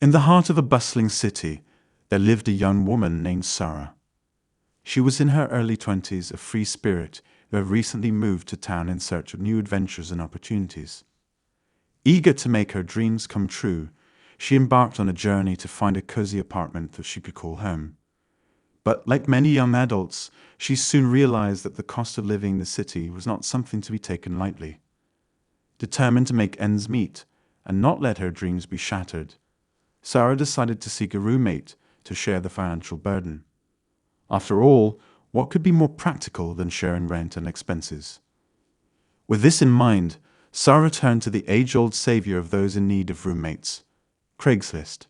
In the heart of a bustling city, there lived a young woman named Sarah. She was in her early 20s, a free spirit who had recently moved to town in search of new adventures and opportunities. Eager to make her dreams come true, she embarked on a journey to find a cozy apartment that she could call home. But like many young adults, she soon realized that the cost of living in the city was not something to be taken lightly. Determined to make ends meet and not let her dreams be shattered, Sarah decided to seek a roommate to share the financial burden. After all, what could be more practical than sharing rent and expenses? With this in mind, Sarah turned to the age-old savior of those in need of roommates, Craigslist.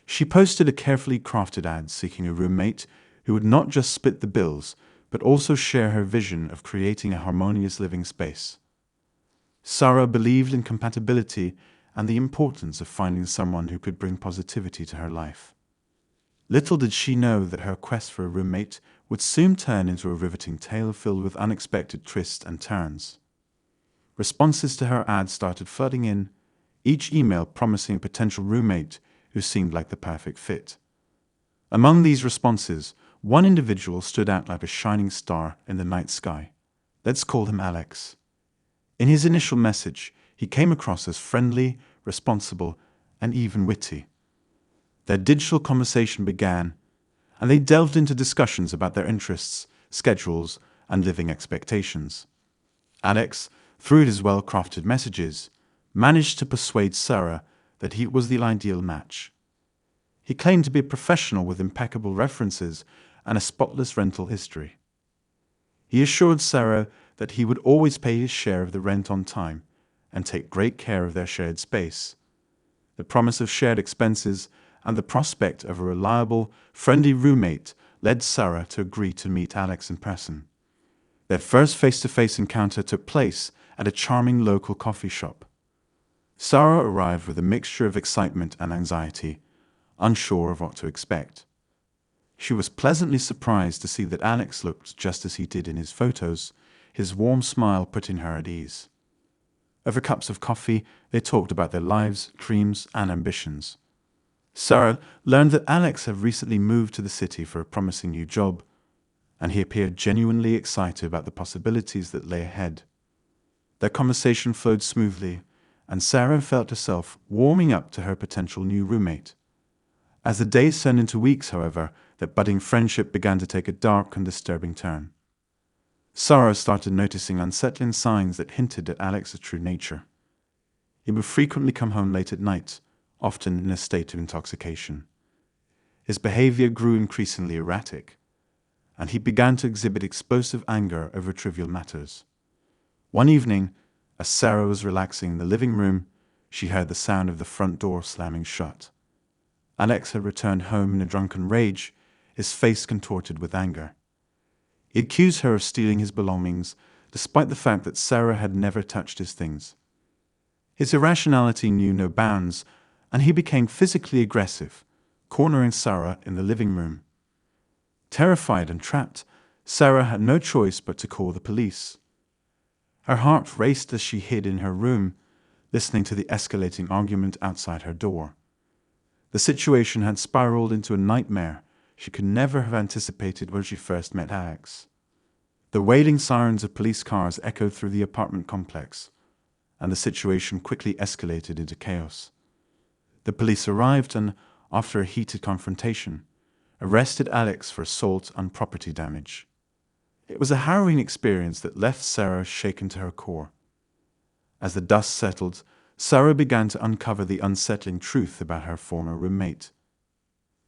She posted a carefully crafted ad seeking a roommate who would not just split the bills, but also share her vision of creating a harmonious living space. Sarah believed in compatibility and the importance of finding someone who could bring positivity to her life. Little did she know that her quest for a roommate would soon turn into a riveting tale filled with unexpected twists and turns. Responses to her ad started flooding in, each email promising a potential roommate who seemed like the perfect fit. Among these responses, one individual stood out like a shining star in the night sky. Let's call him Alex. In his initial message, he came across as friendly, responsible, and even witty. Their digital conversation began, and they delved into discussions about their interests, schedules, and living expectations. Alex, through his well-crafted messages, managed to persuade Sarah that he was the ideal match. He claimed to be a professional with impeccable references and a spotless rental history. He assured Sarah that he would always pay his share of the rent on time and take great care of their shared space. The promise of shared expenses and the prospect of a reliable, friendly roommate led Sarah to agree to meet Alex in person. Their first face-to-face encounter took place at a charming local coffee shop. Sarah arrived with a mixture of excitement and anxiety, unsure of what to expect. She was pleasantly surprised to see that Alex looked just as he did in his photos, his warm smile putting her at ease. Over cups of coffee, they talked about their lives, dreams, and ambitions. Sarah learned that Alex had recently moved to the city for a promising new job, and he appeared genuinely excited about the possibilities that lay ahead. Their conversation flowed smoothly, and Sarah felt herself warming up to her potential new roommate. As the days turned into weeks, however, that budding friendship began to take a dark and disturbing turn. Sarah started noticing unsettling signs that hinted at Alex's true nature. He would frequently come home late at night, often in a state of intoxication. His behavior grew increasingly erratic, and he began to exhibit explosive anger over trivial matters. One evening, as Sarah was relaxing in the living room, she heard the sound of the front door slamming shut. Alex had returned home in a drunken rage, his face contorted with anger. He accused her of stealing his belongings, despite the fact that Sarah had never touched his things. His irrationality knew no bounds, and he became physically aggressive, cornering Sarah in the living room. Terrified and trapped, Sarah had no choice but to call the police. Her heart raced as she hid in her room, listening to the escalating argument outside her door. The situation had spiraled into a nightmare she could never have anticipated when she first met Alex. The wailing sirens of police cars echoed through the apartment complex, and the situation quickly escalated into chaos. The police arrived and, after a heated confrontation, arrested Alex for assault and property damage. It was a harrowing experience that left Sarah shaken to her core. As the dust settled, Sarah began to uncover the unsettling truth about her former roommate.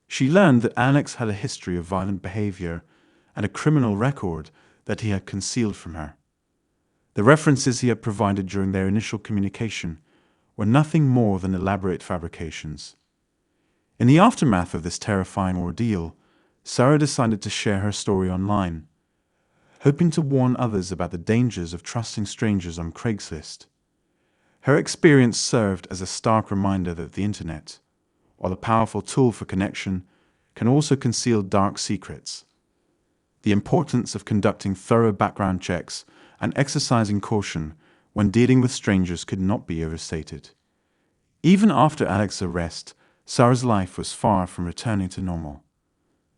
She learned that Alex had a history of violent behavior and a criminal record that he had concealed from her. The references he had provided during their initial communication were nothing more than elaborate fabrications. In the aftermath of this terrifying ordeal, Sarah decided to share her story online, hoping to warn others about the dangers of trusting strangers on Craigslist. Her experience served as a stark reminder that the internet, while a powerful tool for connection, can also conceal dark secrets. The importance of conducting thorough background checks and exercising caution when dealing with strangers could not be overstated. Even after Alex's arrest, Sarah's life was far from returning to normal.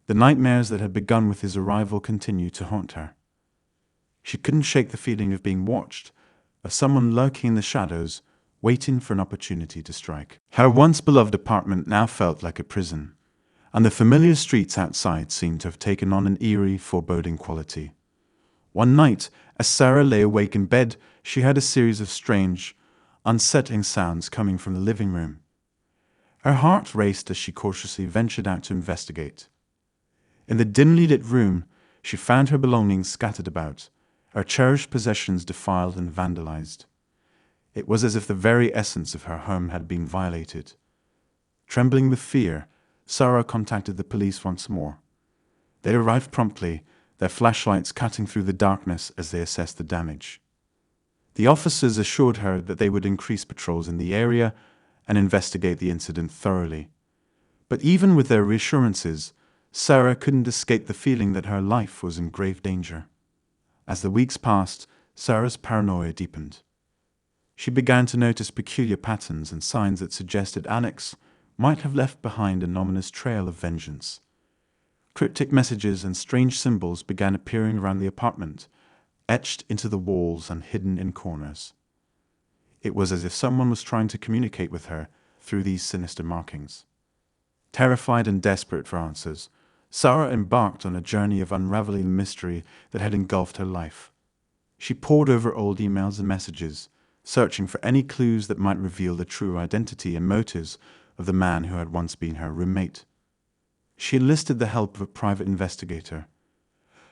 The nightmares that had begun with his arrival continued to haunt her. She couldn't shake the feeling of being watched, of someone lurking in the shadows, waiting for an opportunity to strike. Her once beloved apartment now felt like a prison, and the familiar streets outside seemed to have taken on an eerie, foreboding quality. One night, as Sarah lay awake in bed, she heard a series of strange, unsettling sounds coming from the living room. Her heart raced as she cautiously ventured out to investigate. In the dimly lit room, she found her belongings scattered about, her cherished possessions defiled and vandalized. It was as if the very essence of her home had been violated. Trembling with fear, Sarah contacted the police once more. They arrived promptly, their flashlights cutting through the darkness as they assessed the damage. The officers assured her that they would increase patrols in the area and investigate the incident thoroughly. But even with their reassurances, Sarah couldn't escape the feeling that her life was in grave danger. As the weeks passed, Sarah's paranoia deepened. She began to notice peculiar patterns and signs that suggested Alex might have left behind an ominous trail of vengeance. Cryptic messages and strange symbols began appearing around the apartment, etched into the walls and hidden in corners. It was as if someone was trying to communicate with her through these sinister markings. Terrified and desperate for answers, Sarah embarked on a journey of unraveling the mystery that had engulfed her life. She pored over old emails and messages, searching for any clues that might reveal the true identity and motives of the man who had once been her roommate. She enlisted the help of a private investigator,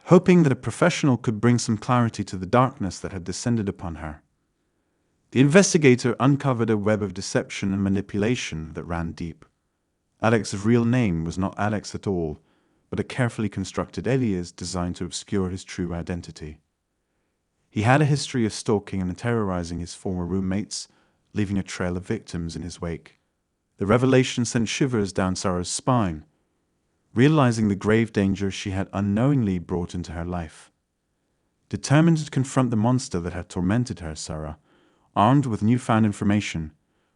hoping that a professional could bring some clarity to the darkness that had descended upon her. The investigator uncovered a web of deception and manipulation that ran deep. Alex's real name was not Alex at all, but a carefully constructed alias designed to obscure his true identity. He had a history of stalking and terrorizing his former roommates, leaving a trail of victims in his wake. The revelation sent shivers down Sarah's spine, realizing the grave danger she had unknowingly brought into her life. Determined to confront the monster that had tormented her, Sarah, armed with newfound information,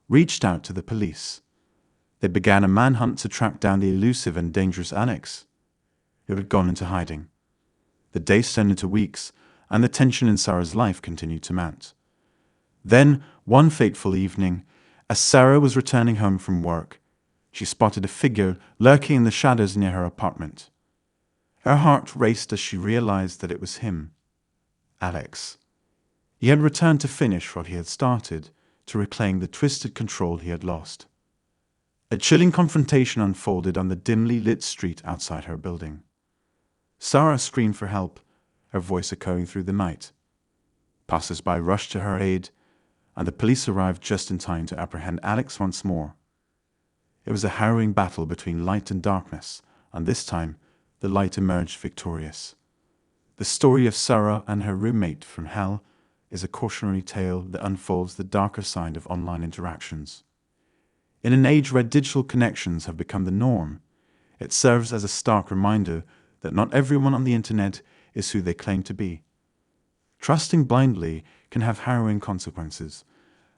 reached out to the police. They began a manhunt to track down the elusive and dangerous Alex, who had gone into hiding. The days turned into weeks, and the tension in Sarah's life continued to mount. Then, one fateful evening, as Sarah was returning home from work, she spotted a figure lurking in the shadows near her apartment. Her heart raced as she realized that it was him, Alex. He had returned to finish what he had started, to reclaim the twisted control he had lost. A chilling confrontation unfolded on the dimly lit street outside her building. Sarah screamed for help, her voice echoing through the night. Passers-by rushed to her aid, and the police arrived just in time to apprehend Alex once more. It was a harrowing battle between light and darkness, and this time, the light emerged victorious. The story of Sarah and her roommate from hell is a cautionary tale that unfolds the darker side of online interactions. In an age where digital connections have become the norm, it serves as a stark reminder that not everyone on the internet is who they claim to be. Trusting blindly can have harrowing consequences,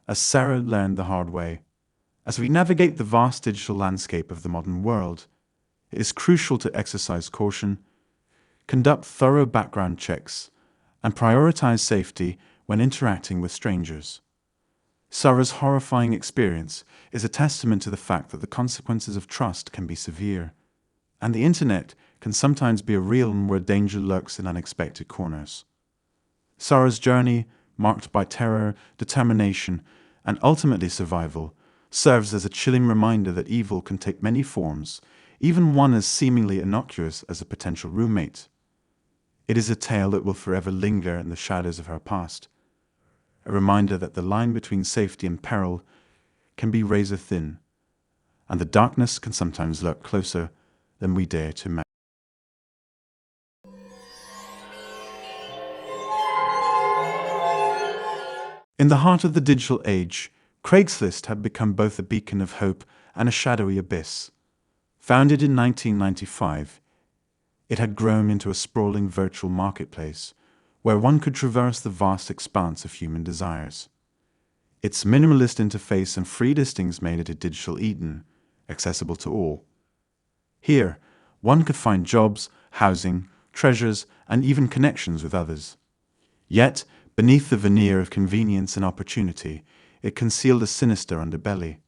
as Sarah learned the hard way. As we navigate the vast digital landscape of the modern world, it is crucial to exercise caution, conduct thorough background checks, and prioritize safety when interacting with strangers. Sarah's horrifying experience is a testament to the fact that the consequences of trust can be severe, and the internet can sometimes be a realm where danger lurks in unexpected corners. Sarah's journey, marked by terror, determination, and ultimately survival, serves as a chilling reminder that evil can take many forms, even one as seemingly innocuous as a potential roommate. It is a tale that will forever linger in the shadows of her past, a reminder that the line between safety and peril can be razor thin, and the darkness can sometimes lurk closer than we dare to imagine. In the heart of the digital age, Craigslist had become both a beacon of hope and a shadowy abyss. Founded in 1995, it had grown into a sprawling virtual marketplace where one could traverse the vast expanse of human desires. Its minimalist interface and free listings made it a digital Eden, accessible to all. Here, one could find jobs, housing, treasures, and even connections with others. Yet, beneath the veneer of convenience and opportunity, it concealed a sinister underbelly.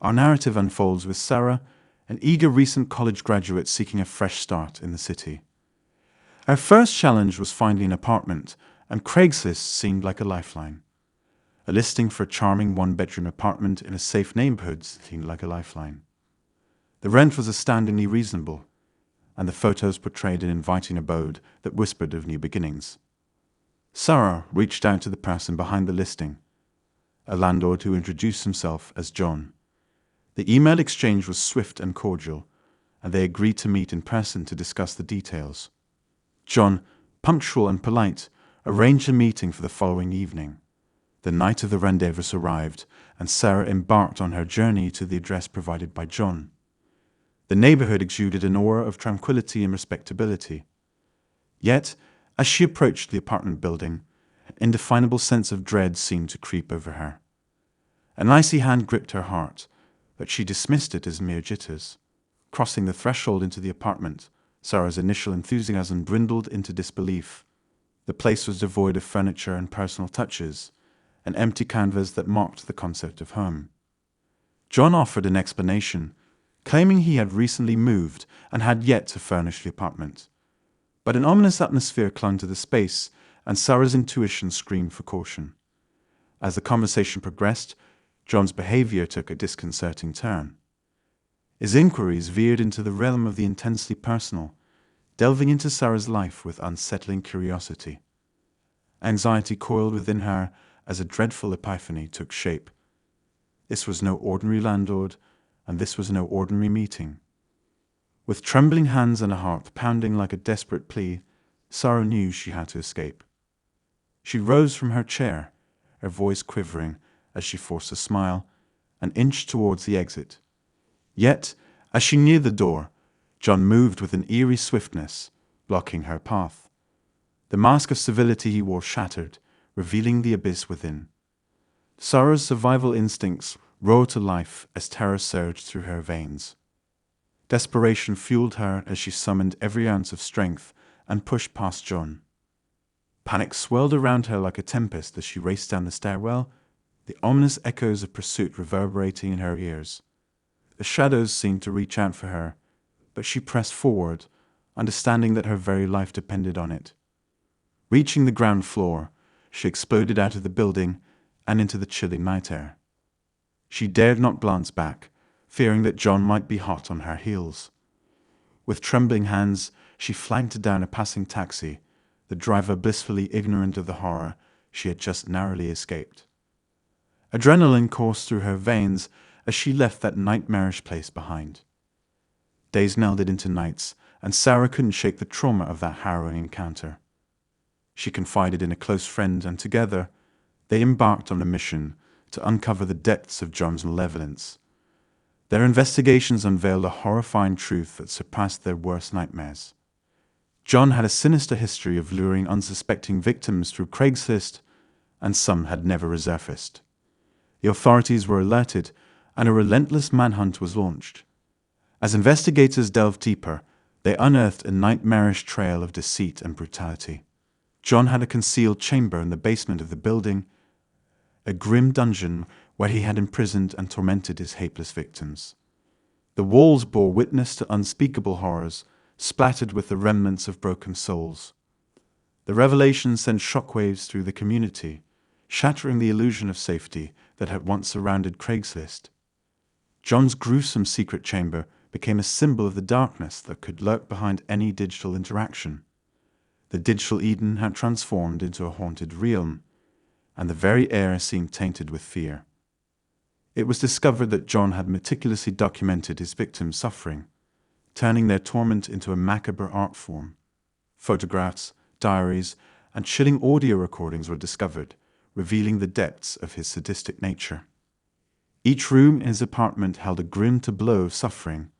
Our narrative unfolds with Sarah, an eager recent college graduate seeking a fresh start in the city. Her first challenge was finding an apartment, and Craigslist seemed like a lifeline. A listing for a charming one-bedroom apartment in a safe neighborhood seemed like a lifeline. The rent was astoundingly reasonable, and the photos portrayed an inviting abode that whispered of new beginnings. Sarah reached out to the person behind the listing, a landlord who introduced himself as John. The email exchange was swift and cordial, and they agreed to meet in person to discuss the details. John, punctual and polite, arranged a meeting for the following evening. The night of the rendezvous arrived, and Sarah embarked on her journey to the address provided by John. The neighborhood exuded an aura of tranquility and respectability. Yet, as she approached the apartment building, an indefinable sense of dread seemed to creep over her. An icy hand gripped her heart, but she dismissed it as mere jitters. Crossing the threshold into the apartment, Sarah's initial enthusiasm dwindled into disbelief. The place was devoid of furniture and personal touches, an empty canvas that mocked the concept of home. John offered an explanation, claiming he had recently moved and had yet to furnish the apartment. But an ominous atmosphere clung to the space, and Sarah's intuition screamed for caution. As the conversation progressed, John's behavior took a disconcerting turn. His inquiries veered into the realm of the intensely personal, delving into Sarah's life with unsettling curiosity. Anxiety coiled within her as a dreadful epiphany took shape. This was no ordinary landlord, and this was no ordinary meeting. With trembling hands and a heart pounding like a desperate plea, Sarah knew she had to escape. She rose from her chair, her voice quivering as she forced a smile, and inched towards the exit. Yet, as she neared the door, John moved with an eerie swiftness, blocking her path. The mask of civility he wore shattered, revealing the abyss within. Sarah's survival instincts roared to life as terror surged through her veins. Desperation fueled her as she summoned every ounce of strength and pushed past John. Panic swirled around her like a tempest as she raced down the stairwell, the ominous echoes of pursuit reverberating in her ears. The shadows seemed to reach out for her, but she pressed forward, understanding that her very life depended on it. Reaching the ground floor, she exploded out of the building and into the chilling night air. She dared not glance back, fearing that John might be hot on her heels. With trembling hands, she flanked down a passing taxi, the driver blissfully ignorant of the horror she had just narrowly escaped. Adrenaline coursed through her veins as she left that nightmarish place behind. Days melded into nights, and Sarah couldn't shake the trauma of that harrowing encounter. She confided in a close friend, and together, they embarked on a mission to uncover the depths of John's malevolence. Their investigations unveiled a horrifying truth that surpassed their worst nightmares. John had a sinister history of luring unsuspecting victims through Craigslist, and some had never resurfaced. The authorities were alerted, and a relentless manhunt was launched. As investigators delved deeper, they unearthed a nightmarish trail of deceit and brutality. John had a concealed chamber in the basement of the building, a grim dungeon where he had imprisoned and tormented his hateless victims. The walls bore witness to unspeakable horrors, splattered with the remnants of broken souls. The revelation sent shockwaves through the community, shattering the illusion of safety that had once surrounded Craigslist. John's gruesome secret chamber became a symbol of the darkness that could lurk behind any digital interaction. The digital Eden had transformed into a haunted realm, and the very air seemed tainted with fear. It was discovered that John had meticulously documented his victims' suffering, turning their torment into a macabre art form. Photographs, diaries, and chilling audio recordings were discovered, revealing the depths of his sadistic nature. Each room in his apartment held a grim tableau of suffering,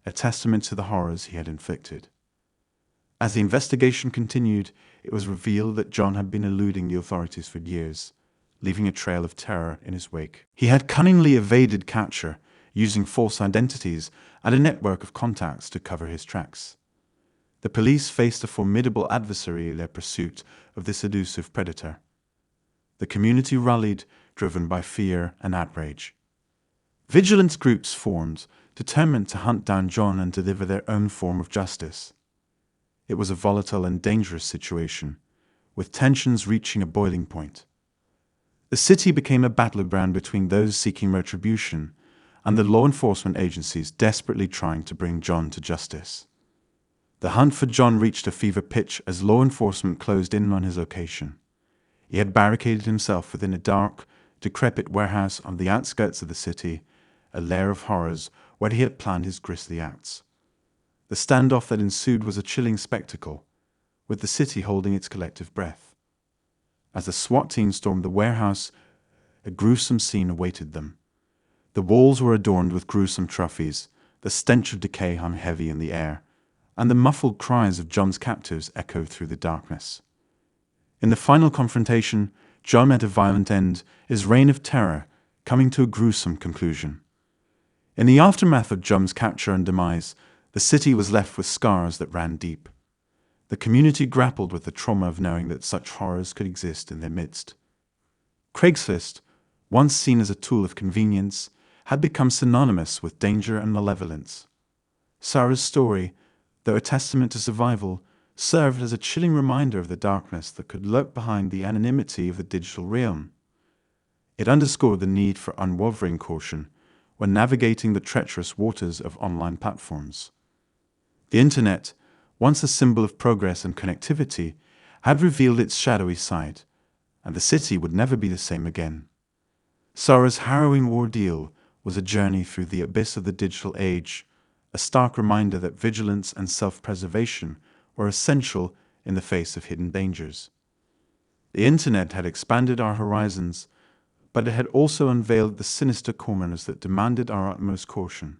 a testament to the horrors he had inflicted. As the investigation continued, it was revealed that John had been eluding the authorities for years, leaving a trail of terror in his wake. He had cunningly evaded capture, using false identities and a network of contacts to cover his tracks. The police faced a formidable adversary in their pursuit of this elusive predator. The community rallied, driven by fear and outrage. Vigilance groups formed, determined to hunt down John and deliver their own form of justice. It was a volatile and dangerous situation, with tensions reaching a boiling point. The city became a battleground between those seeking retribution and the law enforcement agencies desperately trying to bring John to justice. The hunt for John reached a fever pitch as law enforcement closed in on his location. He had barricaded himself within a dark, decrepit warehouse on the outskirts of the city, a lair of horrors where he had planned his grisly acts. The standoff that ensued was a chilling spectacle, with the city holding its collective breath. As the SWAT team stormed the warehouse, a gruesome scene awaited them. The walls were adorned with gruesome trophies, the stench of decay hung heavy in the air, and the muffled cries of John's captors echoed through the darkness. In the final confrontation, John met a violent end, his reign of terror coming to a gruesome conclusion. In the aftermath of John's capture and demise, the city was left with scars that ran deep. The community grappled with the trauma of knowing that such horrors could exist in their midst. Craigslist, once seen as a tool of convenience, had become synonymous with danger and malevolence. Sarah's story, though a testament to survival, served as a chilling reminder of the darkness that could lurk behind the anonymity of the digital realm. It underscored the need for unwavering caution when navigating the treacherous waters of online platforms. The Internet, once a symbol of progress and connectivity, had revealed its shadowy side, and the city would never be the same again. Sarah's harrowing ordeal was a journey through the abyss of the digital age, a stark reminder that vigilance and self-preservation were essential in the face of hidden dangers. The Internet had expanded our horizons, but it had also unveiled the sinister corners that demanded our utmost caution.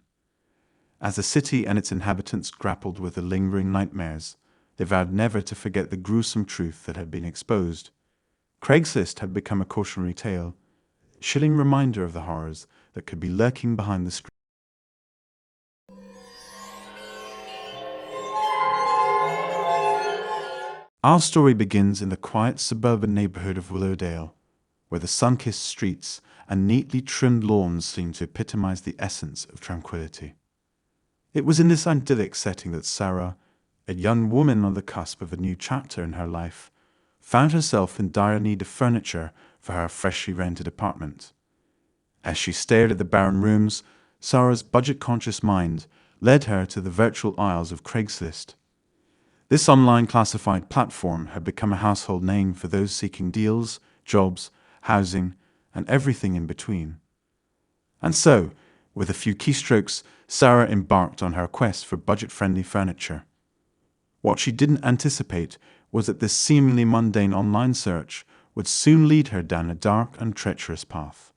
As the city and its inhabitants grappled with the lingering nightmares, they vowed never to forget the gruesome truth that had been exposed. Craigslist had become a cautionary tale, a chilling reminder of the horrors that could be lurking behind the screen. Our story begins in the quiet suburban neighborhood of Willowdale, where the sun-kissed streets and neatly trimmed lawns seem to epitomize the essence of tranquility. It was in this idyllic setting that Sarah, a young woman on the cusp of a new chapter in her life, found herself in dire need of furniture for her freshly rented apartment. As she stared at the barren rooms, Sarah's budget-conscious mind led her to the virtual aisles of Craigslist. This online classified platform had become a household name for those seeking deals, jobs, housing, and everything in between. And so, with a few keystrokes, Sarah embarked on her quest for budget-friendly furniture. What she didn't anticipate was that this seemingly mundane online search would soon lead her down a dark and treacherous path.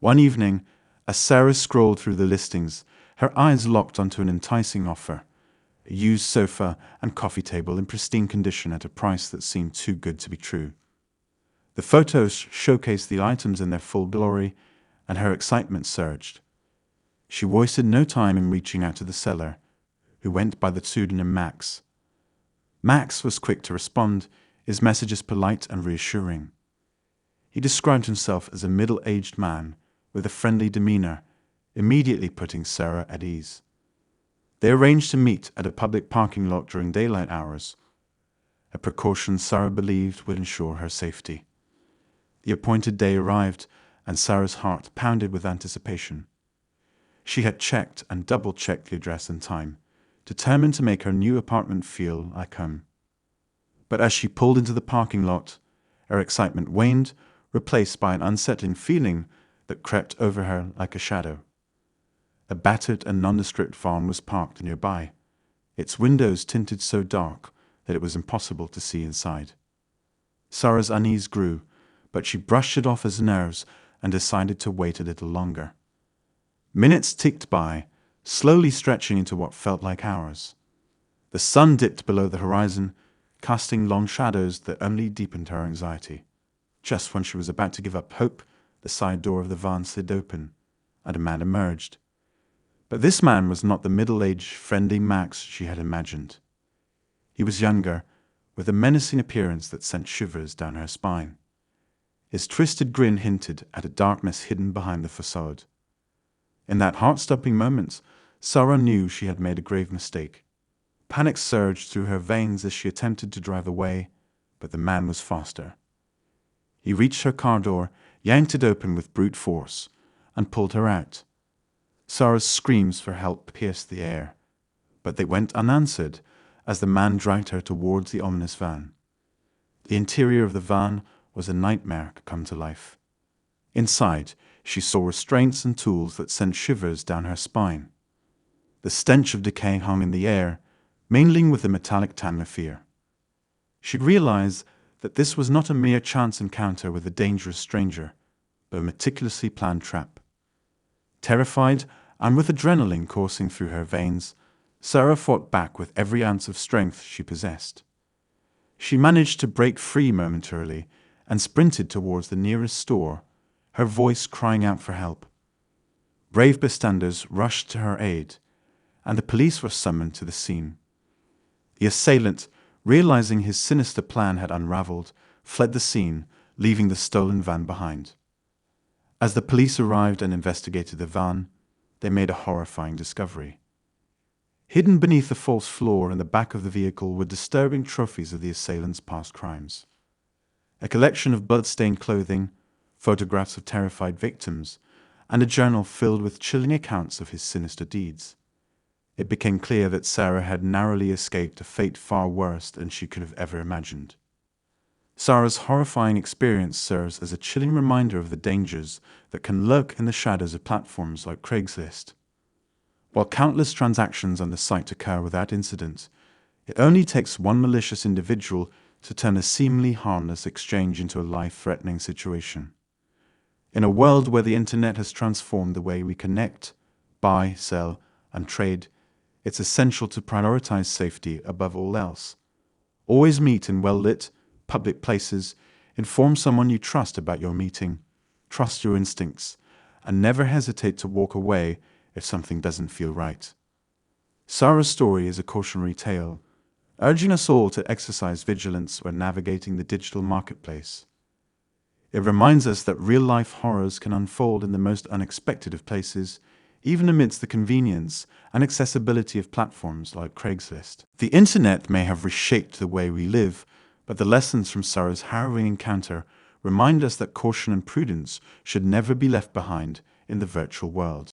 One evening, as Sarah scrolled through the listings, her eyes locked onto an enticing offer: a used sofa and coffee table in pristine condition at a price that seemed too good to be true. The photos showcased the items in their full glory, and her excitement surged. She wasted no time in reaching out to the seller, who went by the pseudonym Max. Max was quick to respond, his messages polite and reassuring. He described himself as a middle-aged man with a friendly demeanor, immediately putting Sarah at ease. They arranged to meet at a public parking lot during daylight hours, a precaution Sarah believed would ensure her safety. The appointed day arrived, and Sarah's heart pounded with anticipation. She had checked and double-checked the address and time, determined to make her new apartment feel like home. But as she pulled into the parking lot, her excitement waned, replaced by an unsettling feeling that crept over her like a shadow. A battered and nondescript van was parked nearby, its windows tinted so dark that it was impossible to see inside. Sarah's unease grew, but she brushed it off as nerves and decided to wait a little longer. Minutes ticked by, slowly stretching into what felt like hours. The sun dipped below the horizon, casting long shadows that only deepened her anxiety. Just when she was about to give up hope, the side door of the van slid open, and a man emerged, But this man was not the middle-aged, friendly Max she had imagined. He was younger, with a menacing appearance that sent shivers down her spine. His twisted grin hinted at a darkness hidden behind the facade. In that heart-stopping moment, Sarah knew she had made a grave mistake. Panic surged through her veins as she attempted to drive away, but the man was faster. He reached her car door, yanked it open with brute force, and pulled her out. Sarah's screams for help pierced the air, but they went unanswered as the man dragged her towards the ominous van. The interior of the van was a nightmare come to life. Inside, she saw restraints and tools that sent shivers down her spine. The stench of decay hung in the air, mingling with the metallic tan of fear. She realized that this was not a mere chance encounter with a dangerous stranger, but a meticulously planned trap. Terrified, and with adrenaline coursing through her veins, Sarah fought back with every ounce of strength she possessed. She managed to break free momentarily and sprinted towards the nearest store, her voice crying out for help. Brave bystanders rushed to her aid, and the police were summoned to the scene. The assailant, realizing his sinister plan had unraveled, fled the scene, leaving the stolen van behind. As the police arrived and investigated the van, they made a horrifying discovery. Hidden beneath the false floor in the back of the vehicle were disturbing trophies of the assailant's past crimes. A collection of blood-stained clothing, photographs of terrified victims, and a journal filled with chilling accounts of his sinister deeds. It became clear that Sarah had narrowly escaped a fate far worse than she could have ever imagined. Sarah's horrifying experience serves as a chilling reminder of the dangers that can lurk in the shadows of platforms like Craigslist. While countless transactions on the site occur without incident, it only takes one malicious individual to turn a seemingly harmless exchange into a life-threatening situation. In a world where the internet has transformed the way we connect, buy, sell, and trade, it's essential to prioritize safety above all else. Always meet in well-lit, public places, inform someone you trust about your meeting, trust your instincts, and never hesitate to walk away if something doesn't feel right. Sarah's story is a cautionary tale, urging us all to exercise vigilance when navigating the digital marketplace. It reminds us that real-life horrors can unfold in the most unexpected of places, even amidst the convenience and accessibility of platforms like Craigslist. The internet may have reshaped the way we live, but the lessons from Sarah's harrowing encounter remind us that caution and prudence should never be left behind in the virtual world.